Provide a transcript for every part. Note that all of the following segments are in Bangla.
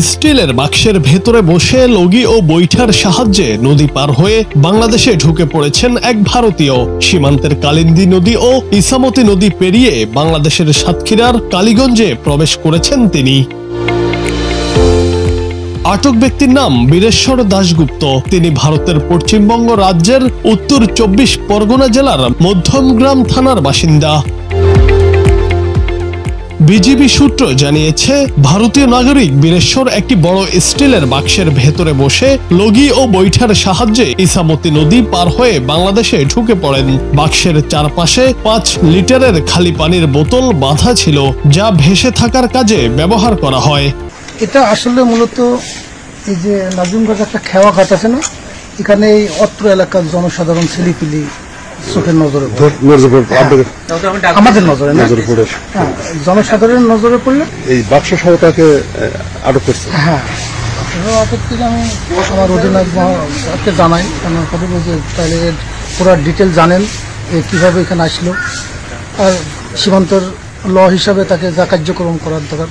স্টিলের বাক্সের ভেতরে বসে লগি ও বৈঠার সাহায্যে নদী পার হয়ে বাংলাদেশে ঢুকে পড়েছেন এক ভারতীয়। সীমান্তের কালিন্দী নদী ও ইসামতি নদী পেরিয়ে বাংলাদেশের সাতক্ষীরার কালীগঞ্জে প্রবেশ করেছেন তিনি। আটক ব্যক্তির নাম বীরেশ্বর দাশগুপ্ত। তিনি ভারতের পশ্চিমবঙ্গ রাজ্যের উত্তর 24 পরগনা জেলার মধ্যমগ্রাম থানার বাসিন্দা। বিজিবি সূত্র জানিয়েছে, ভারতীয় নাগরিক বীরেশ্বর একটি বড় স্টিলের বাক্সের ভেতরে বসে লগি ও বৈঠার সাহায্যে ইসামতি নদী পার হয়ে বাংলাদেশে ঢুকে পড়েন। বাক্সের চারপাশে 5 লিটারের খালি পানির বোতল বাঁধা ছিল, যা ভেসে থাকার কাজে ব্যবহার করা হয়। এটা আসলে মূলত এই যে নাজিমগঞ্জ একটা খেওয়া ঘাট আছে না, এখানে এই অত্র এলাকার জনসাধারণ ছেলেপিলি চোখের নজরে আমাদের নজরে পড়ে, জনসাধারণের নজরে পড়লে এই বাক্স সহ তাকে আটক করছে। হ্যাঁ, আটক থেকে আমি আমার অধিনায়ককে জানাই, আমার কথা বলছে তাহলে পুরো ডিটেল জানেন কিভাবে এখানে আসলো, আর সীমান্তর ল হিসাবে তাকে যা কার্যক্রম করার দরকার।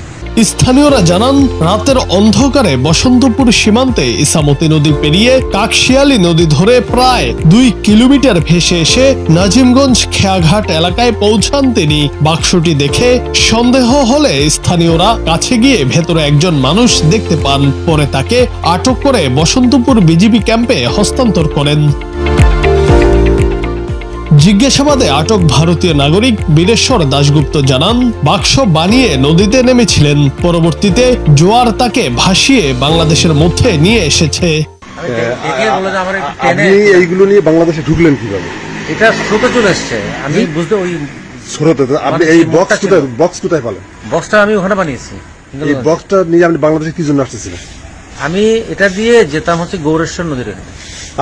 স্থানীয়রা জানান, রাতের অন্ধকারে বসন্তপুর সীমান্তে ইসামতি নদী পেরিয়ে কাকশিয়ালী নদী ধরে প্রায় 2 কিলোমিটার ভেসে এসে নাজিমগঞ্জ খেয়াঘাট এলাকায় পৌঁছান তিনি। বাক্সটি দেখে সন্দেহ হলে স্থানীয়রা কাছে গিয়ে ভেতরে একজন মানুষ দেখতে পান। পরে তাকে আটক করে বসন্তপুর বিজিবি ক্যাম্পে হস্তান্তর করেন। জিজ্ঞাসাবাদে আটক ভারতীয় নাগরিক বীরেশ্বর দাশগুপ্ত জানান, বাক্স বানিয়ে নদীতে নেমেছিলেন। পরবর্তীতে জোয়ার তাকে ভাসিয়ে বাংলাদেশের মধ্যে নিয়ে এসেছে। আপনি এইগুলো নিয়ে বাংলাদেশে ঢুকলেন কিভাবে? এটা স্রোতে চলে এসছে, আমি বুঝতে ওই স্রোতে। আপনি এই বক্স কোথায় পেলেন? বক্সটা আমি ওখানে বানিয়েছি। এই বক্সটা নিয়ে আপনি বাংলাদেশে কি জন্য আসতেছিলেন? আমি এটা দিয়ে যেতাম হচ্ছে গৌরেশ্বর নদীর।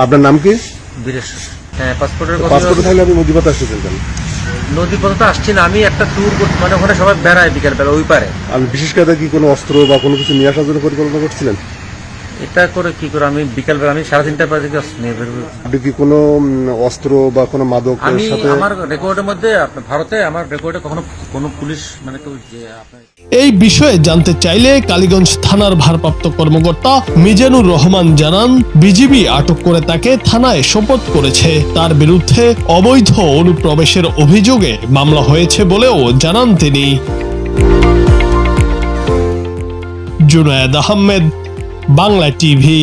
আপনার নাম কি? বীরেশ্বর। হ্যাঁ, পাসপোর্টে তাহলে আপনি নদীপথে আসতেছেন কেন? নদীপথে তো আসছি না, আমি একটা ট্যুর করতে, মানে ওখানে সবাই বেড়ায় বিকেল বেলা ওই পারে। আপনি বিশেষ করে কি কোনো অস্ত্র বা কোনো কিছু নিয়ে আসার জন্য পরিকল্পনা করছিলেন? এটা করে কি করে আমি বিকেল বেলা, আমি 3:30টার পর থেকে নিয়ে বেরোবো। আপনি কি কোনো অস্ত্র বা কোনো মাদক সাথে? আমার রেকর্ডের মধ্যে ভারতে আমার রেকর্ডে কখনো কোনো পুলিশ মানে কেউ যে আপনার এই বিষয়ে জানতে চাইলে কালীগঞ্জ থানার ভারপ্রাপ্ত কর্মকর্তা মিজানুর রহমান জানান, বিজিবি আটক করে তাকে থানায় সোপর্দ করেছে। তার বিরুদ্ধে অবৈধ অনুপ্রবেশের অভিযোগে মামলা হয়েছে বলেও জানান তিনি। জুনায়েদ আহমেদ, বাংলা টিভি।